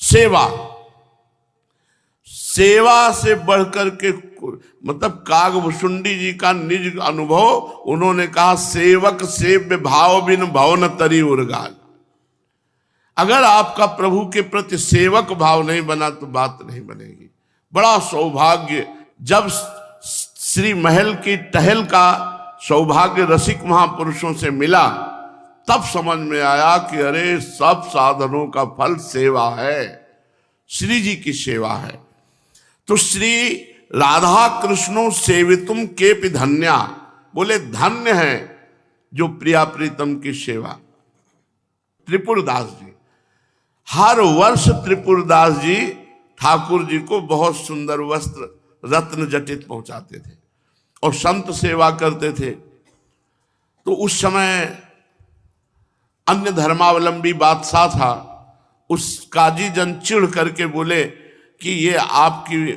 सेवा, सेवा से बढ़कर के मतलब कागभूषुंडी जी का निज अनुभव, उन्होंने कहा सेवक सेव्य भाव बिन भवन तरी उर्गाल। अगर आपका प्रभु के प्रति सेवक भाव नहीं बना तो बात नहीं बनेगी। बड़ा सौभाग्य, जब श्री महल की टहल का सौभाग्य रसिक महापुरुषों से मिला तब समझ में आया कि अरे सब साधनों का फल सेवा है, श्री जी की सेवा है। तो श्री राधा कृष्णो सेवितुम केपि धन्या, बोले धन्य है जो प्रिया प्रीतम की सेवा। त्रिपुरदास जी, हर वर्ष त्रिपुरदास जी ठाकुर जी को बहुत सुंदर वस्त्र रत्न जटित पहुंचाते थे और संत सेवा करते थे। तो उस समय अन्य धर्मावलंबी बादशाह था, उस काजी जन चिढ़ करके बोले कि ये आपकी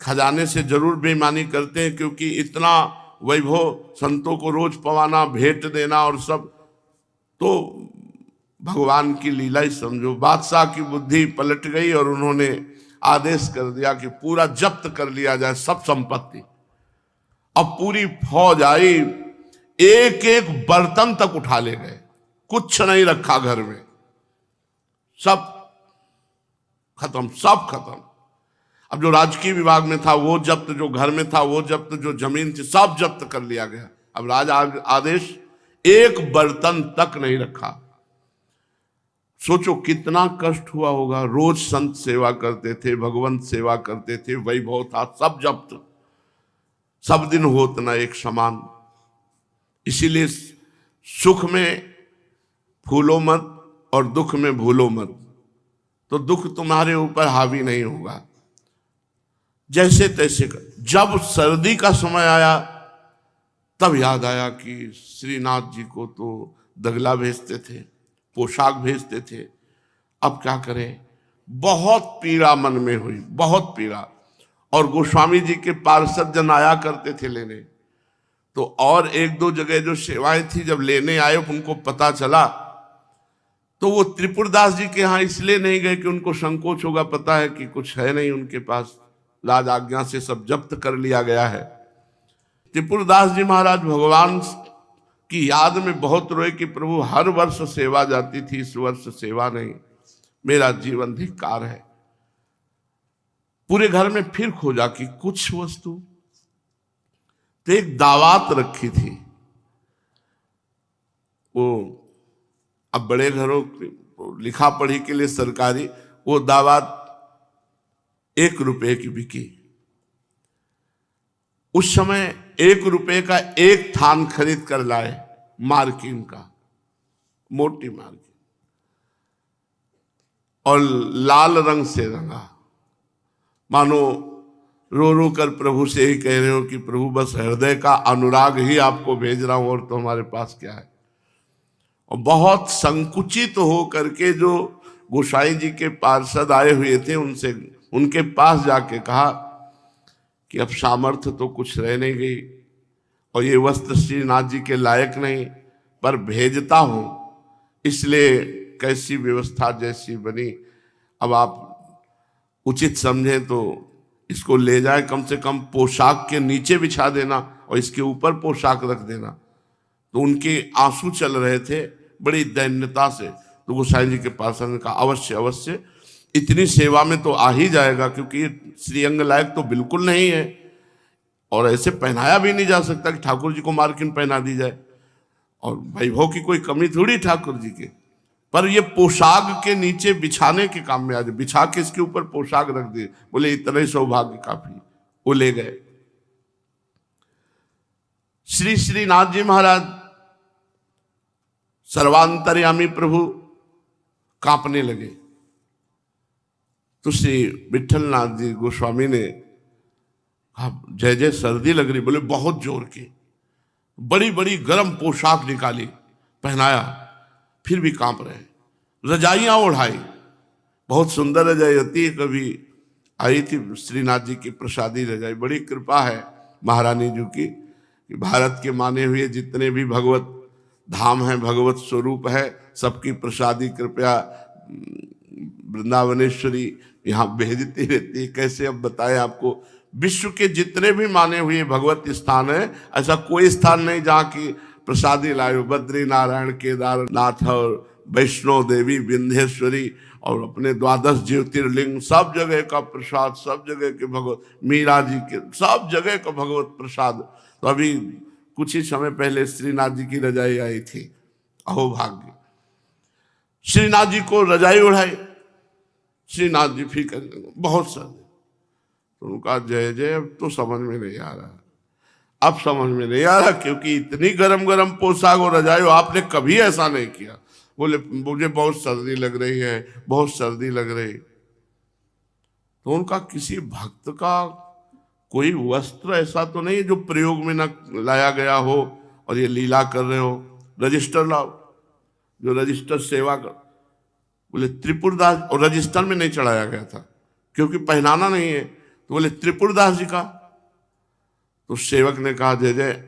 खजाने से जरूर बेईमानी करते हैं, क्योंकि इतना वैभव संतों को रोज पवाना, भेंट देना और सब, तो भगवान की लीला ही समझो। बादशाह की बुद्धि पलट गई और उन्होंने आदेश कर दिया कि पूरा जब्त कर लिया जाए सब संपत्ति। अब पूरी फौज आई, एक एक बर्तन तक उठा ले गए, कुछ नहीं रखा घर में, सब खत्म, सब खत्म। अब जो राजकीय विभाग में था वो जब्त, जो घर में था वो जब्त, जो जमीन थी सब जब्त कर लिया गया। अब राजा आदेश, एक बर्तन तक नहीं रखा। सोचो कितना कष्ट हुआ होगा। रोज संत सेवा करते थे, भगवंत सेवा करते थे, वैभव था, सब जब्त, सब दिन होत ना एक समान। इसीलिए सुख में फूलो मत और दुख में भूलो मत, तो दुख तुम्हारे ऊपर हावी नहीं होगा। जैसे तैसे कर। जब सर्दी का समय आया तब याद आया कि श्रीनाथ जी को तो दगला भेजते थे, पोशाक भेजते थे, अब क्या करें। बहुत पीड़ा मन में हुई, बहुत पीड़ा। और गोस्वामी जी के पार्षद जन आया करते थे लेने, तो और एक दो जगह जो सेवाएं थी जब लेने आए उनको पता चला तो वो त्रिपुरदास जी के यहाँ इसलिए नहीं गए कि उनको संकोच होगा, पता है कि कुछ है नहीं उनके पास, राज आज्ञा से सब जब्त कर लिया गया है। त्रिपुरदास जी महाराज भगवान की याद में बहुत रोए कि प्रभु हर वर्ष सेवा जाती थी, इस वर्ष सेवा नहीं, मेरा जीवन धिक्कार है। पूरे घर में फिर खोजा कि कुछ वस्तु, तो एक दावात रखी थी। वो अब बड़े घरों लिखा पढ़ी के लिए सरकारी, वो दावात 1 रुपए की बिकी। उस समय 1 रुपए का एक थान खरीद कर लाए, मार्किन का, मोटी मार्किन, और लाल रंग से रंगा, मानो रो रो कर प्रभु से ही कह रहे हो कि प्रभु बस हृदय का अनुराग ही आपको भेज रहा हूं, और तो हमारे पास क्या है। और बहुत संकुचित हो करके जो गोसाई जी के पार्षद आए हुए थे उनसे, उनके पास जाके कहा कि अब सामर्थ्य तो कुछ रह नहीं गई और ये वस्त्र श्रीनाथ जी के लायक नहीं, पर भेजता हूं, इसलिए कैसी व्यवस्था जैसी बनी, अब आप उचित समझें तो इसको ले जाए, कम से कम पोशाक के नीचे बिछा देना और इसके ऊपर पोशाक रख देना। तो उनके आंसू चल रहे थे बड़ी दैन्यता से। तो गोसाई जी के पास कहा अवश्य अवश्य, इतनी सेवा में तो आ ही जाएगा, क्योंकि ये श्रीअंग लायक तो बिल्कुल नहीं है और ऐसे पहनाया भी नहीं जा सकता कि ठाकुर जी को मार्किन पहना दी जाए, और वैभव की कोई कमी थोड़ी ठाकुर जी के, पर ये पोशाक के नीचे बिछाने के काम में आ जाए, बिछा के इसके ऊपर पोशाक रख दिए। बोले इतना ही सौभाग्य काफी, वो ले गए। श्री श्रीनाथ जी महाराज सर्वांतर्यामी प्रभु कांपने लगे। तो श्री विठलनाथ जी गोस्वामी ने कहा जय जय सर्दी लग रही, बोले बहुत जोर की, बड़ी बड़ी गर्म पोशाक निकाली, पहनाया, फिर भी कांप रहे। रजाइयां ओढ़ाई, बहुत सुंदर रजाई होती है, कभी आई थी श्रीनाथ जी की प्रसादी रजाई। बड़ी कृपा है महारानी जी की कि भारत के माने हुए जितने भी भगवत धाम हैं, भगवत स्वरूप है, सबकी प्रसादी कृपया वृंदावनेश्वरी यहाँ भेजती रहती है। कैसे अब बताएं आपको, विश्व के जितने भी माने हुए भगवत स्थान है, ऐसा कोई स्थान नहीं जहाँ की प्रसादी लाए। बद्री नारायण, केदारनाथ और वैष्णो देवी, विंध्येश्वरी और अपने 12 ज्योतिर्लिंग, सब जगह का प्रसाद, सब जगह के भगवत, मीरा जी के सब जगह का भगवत प्रसाद। तो अभी कुछ ही समय पहले श्रीनाथ जी की रजाई आई थी, अहो भाग्य, श्रीनाथ जी को रजाई उड़ाई, श्रीनाथ जी फिकर बहुत सर्दी। तो उनका जय जय, अब तो समझ में नहीं आ रहा, अब समझ में नहीं आ रहा, क्योंकि इतनी गरम गरम पोशाक और रजाई आपने कभी ऐसा नहीं किया। बोले मुझे बहुत सर्दी लग रही है, बहुत सर्दी लग रही। तो उनका किसी भक्त का कोई वस्त्र ऐसा तो नहीं है जो प्रयोग में न लाया गया हो और ये लीला कर रहे हो। रजिस्टर लाओ, जो रजिस्टर सेवा कर। बोले त्रिपुरदास, और रजिस्टर में नहीं चढ़ाया गया था क्योंकि पहनाना नहीं है। तो बोले त्रिपुरदास जी का। तो सेवक ने कहा जय जय,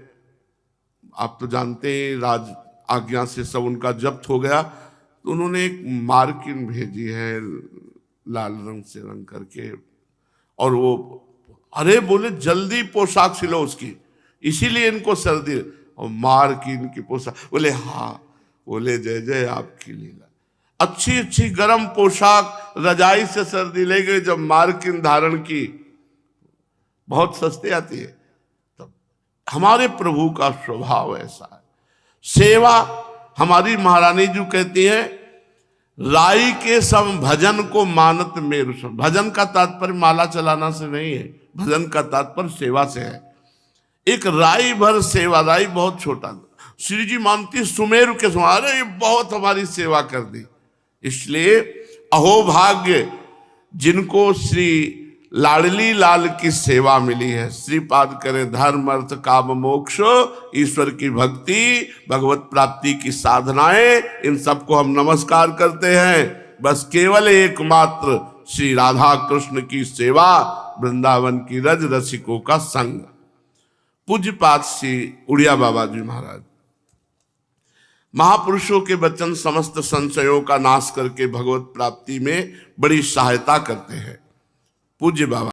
आप तो जानते हैं राज आज्ञा से सब उनका जब्त हो गया। तो उन्होंने एक मार्किन भेजी है लाल रंग से रंग करके, और वो अरे बोले जल्दी पोशाक सिलो उसकी, इसीलिए इनको सर्दी। और मार्किन की पोशाक, बोले हाँ। बोले जय जय आपकी लीला। अच्छी अच्छी गर्म पोशाक रजाई से सर्दी ले गई, जब मार्किन धारण की बहुत सस्ती आती है। तब हमारे प्रभु का स्वभाव ऐसा है। सेवा, हमारी महारानी जी कहती है, राई के सम भजन को मानत मेरु सम। भजन का तात्पर्य माला चलाना से नहीं है, भजन का तात्पर्य सेवा से है। एक राई भर सेवा, राई बहुत छोटा, श्री जी मानती सुमेरु के समान, ये बहुत हमारी सेवा कर दी। इसलिए अहो भाग्य जिनको श्री लाडली लाल की सेवा मिली है। श्रीपाद करे धर्म अर्थ काम मोक्ष, ईश्वर की भक्ति, भगवत प्राप्ति की साधनाएं, इन सबको हम नमस्कार करते हैं। बस केवल एकमात्र श्री राधा कृष्ण की सेवा, वृंदावन की रज रसिकों का संग। पूज्यपाद श्री उड़िया बाबा जी महाराज, महापुरुषों के वचन समस्त संशयों का नाश करके भगवत प्राप्ति में बड़ी सहायता करते हैं। पूज्य बाबा।